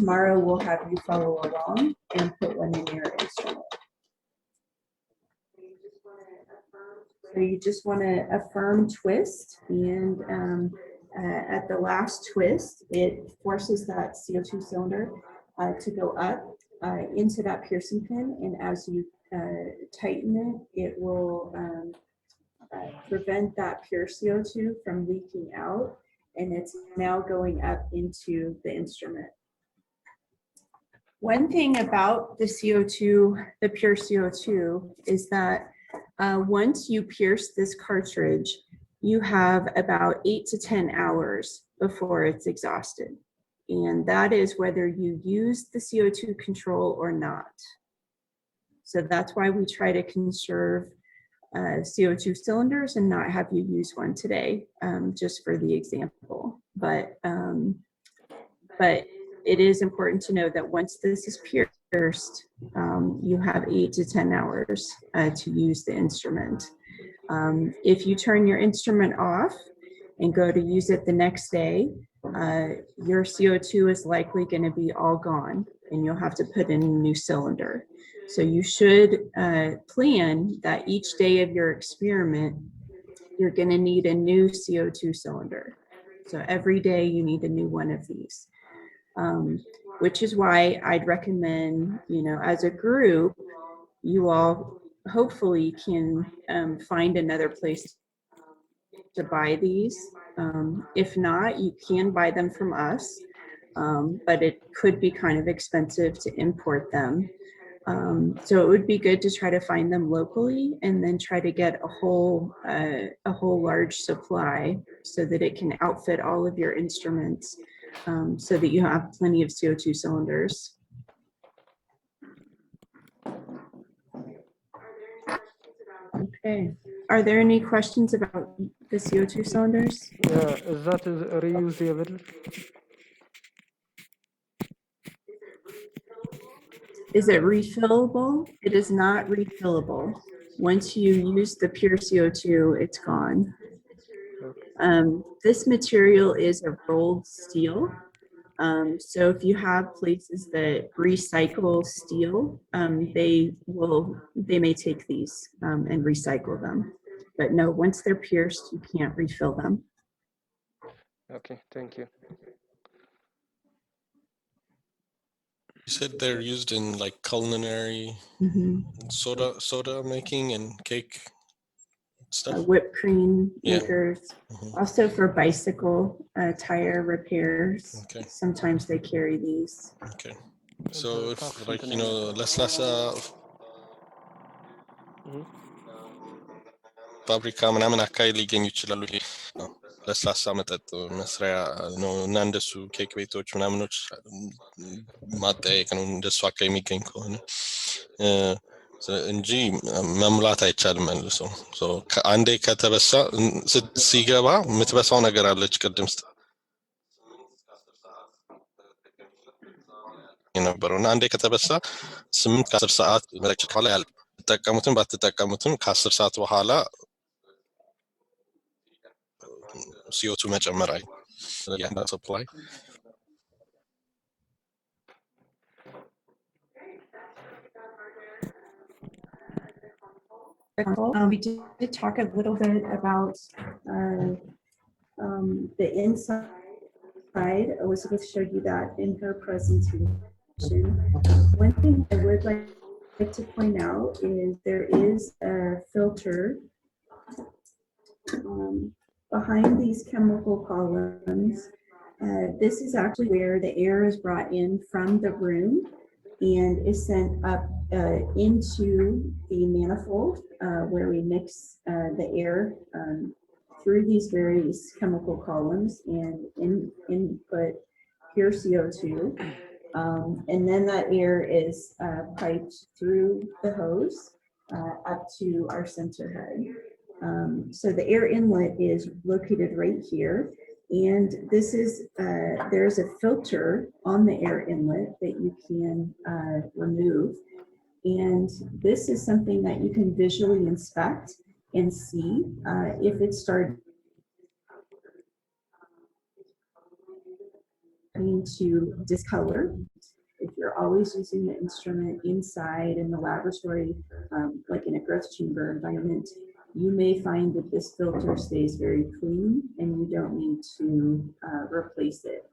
tomorrow we'll have you follow along and put one in your instrument. So you just want to affirm twist, and at the last twist, it forces that CO2 cylinder to go up into that piercing pin, and as you tighten it, it will prevent that pure CO2 from leaking out, and it's now going up into the instrument. One thing about the CO2, the pure CO2, is that once you pierce this cartridge, you have about 8 to 10 hours before it's exhausted. And that is whether you use the CO2 control or not. So that's why we try to conserve CO2 cylinders and not have you use one today, just for the example. But it is important to know that once this is pierced, you have 8 to 10 hours to use the instrument. If you turn your instrument off and go to use it the next day, your CO2 is likely going to be all gone, and you'll have to put in a new cylinder. So you should plan that each day of your experiment, you're going to need a new CO2 cylinder. So every day you need a new one of these, which is why I'd recommend, you know, as a group, you all hopefully can find another place to buy these. If not, you can buy them from us, but it could be kind of expensive to import them. So it would be good to try to find them locally and then try to get a whole large supply so that it can outfit all of your instruments, so that you have plenty of CO2 cylinders. Okay. Are there any questions about the CO2 cylinders? Is that reusable? Is it refillable? It is not refillable. Once you use the pure CO2, it's gone. This material is a rolled steel. So if you have places that recycle steel, they may take these and recycle them. But no, once they're pierced, you can't refill them. Okay, thank you. You said they're used in like culinary soda making and cake stuff. Whipped cream makers, also for bicycle tire repairs. Okay. Sometimes they carry these. Okay. So if, like, you know, ፋብሪካ ምናምን አካባቢ ሊገኙ ይችላሉ። ለስላሳ መጠጥ መስሪያ ነው እና እንደሱ ኬክ ቤቶች ምናምኖች ማጠያየቅ ነው እንደሱ አካባቢ የሚገኝ ከሆነ እንጂ መሙላት አይቻልም መልሶ። አንዴ ከተበሳ ሲገባ የምትበሳው ነገር አለች ቅድም የነበረውና አንዴ ከተበሳ 8 ከ10 ሰዓት መለጨት በኋላ ያለ ተጠቀሙትን ባትጠቀሙትን ከ10 ሰዓት በኋላ CO2 መጨመር አይ ያንዳ ሰፕላይ We did talk a little bit about the inside. Elizabeth showed you that in her presentation. One thing I would like to point out is there is a filter behind these chemical columns. This is actually where the air is brought in from the room and is sent up into the manifold where we mix the air through these various chemical columns and input pure CO2. And then that air is piped through the hose up to our sensor head. So the air inlet is located right here. And this is, there's a filter on the air inlet that you can remove. And this is something that you can visually inspect and see if it started looking to discolor, if you're always using the instrument inside in the laboratory, like in a growth chamber environment, you may find that this filter stays very clean and you don't need to replace it.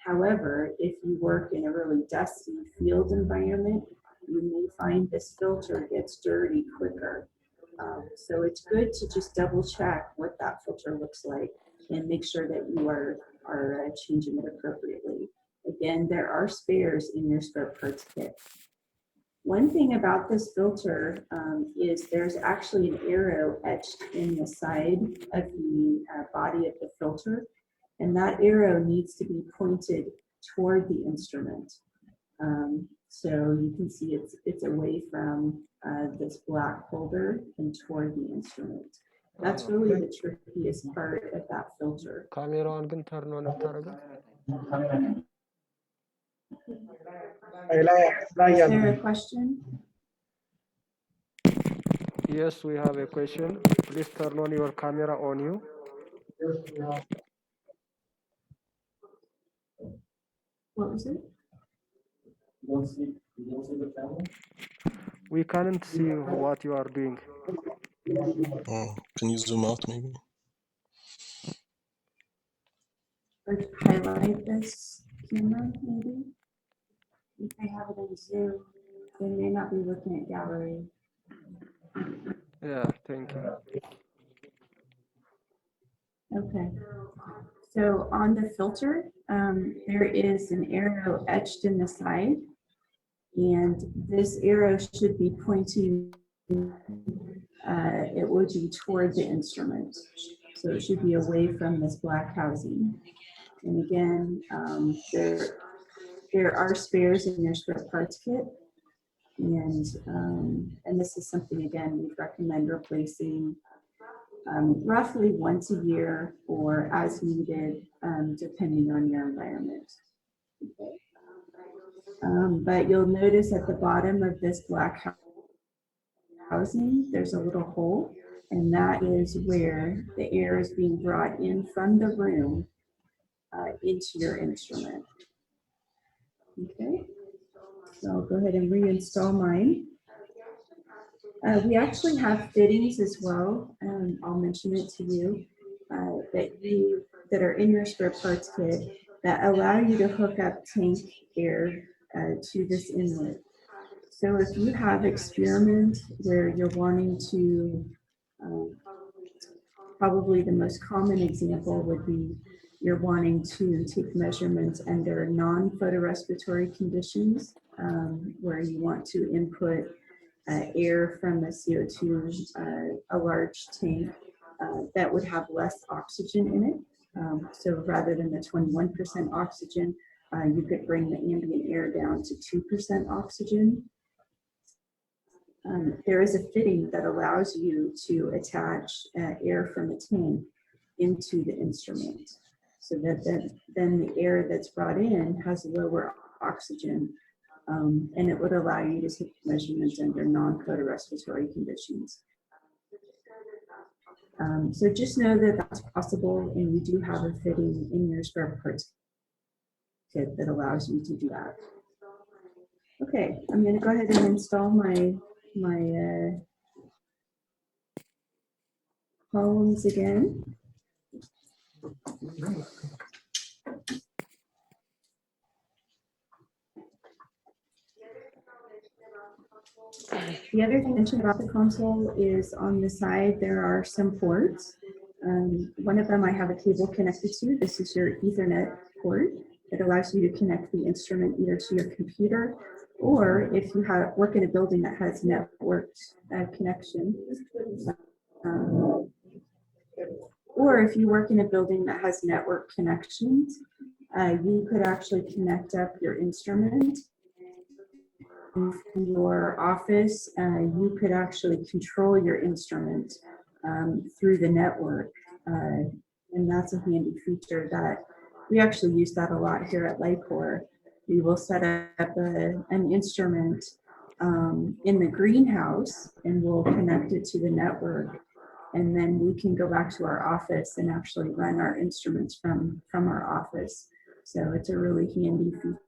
However, if you work in a really dusty field environment, you may find this filter gets dirty quicker. So it's good to just double check what that filter looks like and make sure that you are changing it appropriately. Again, there are spares in your spare parts kit. One thing about this filter is there's actually an arrow etched in the side of the body of the filter, and that arrow needs to be pointed toward the instrument. So you can see it's away from this black holder and toward the instrument. That's really the trickiest part of that filter. ካሜራዋን ግን ተርን ኦን ታረጋት። Is there a question? Yes, we have a question. Please turn on your camera on you. What was it? We can't see what you are doing. Oh, can you zoom out maybe? Or highlight this camera, maybe? If they have it in Zoom, they may not be looking at gallery. Yeah, thank you. Okay. So on the filter, there is an arrow etched in the side, and this arrow should be pointing, it would be toward the instrument. So it should be away from this black housing. And again, there are spares in your spare parts kit. And this is something, again, we'd recommend replacing roughly once a year or as needed, depending on your environment. Okay. But you'll notice at the bottom of this black housing, there's a little hole, and that is where the air is being brought in from the room into your instrument. Okay, so I'll go ahead and reinstall mine. We actually have fittings as well, and I'll mention it to you, that are in your spare parts kit that allow you to hook up tank air to this inlet. So if you have experiment where you're wanting to, probably the most common example would be you're wanting to take measurements under non-photorespiratory conditions, where you want to input air from the CO2, a large tank that would have less oxygen in it. So rather than the 21% oxygen, you could bring the ambient air down to 2% oxygen. There is a fitting that allows you to attach air from the tank into the instrument, so that then the air that's brought in has lower oxygen, and it would allow you to take measurements under non-photorespiratory conditions. So just know that that's possible, and you do have a fitting in your spare parts kit that allows you to do that. Okay, I'm going to go ahead and install my columns again. The other thing I mentioned about the console is on the side there are some ports. One of them I have a cable connected to. This is your Ethernet port. It allows you to connect the instrument either to your computer, or if you work in a building that has networked connection, or if you work in a building that has network connections, you could actually connect up your instrument. In your office, you could actually control your instrument through the network, and that's a handy feature that we actually use that a lot here at Lycor. We will set up an instrument in the greenhouse, and we'll connect it to the network, and then we can go back to our office and actually run our instruments from our office. So it's a really handy feature.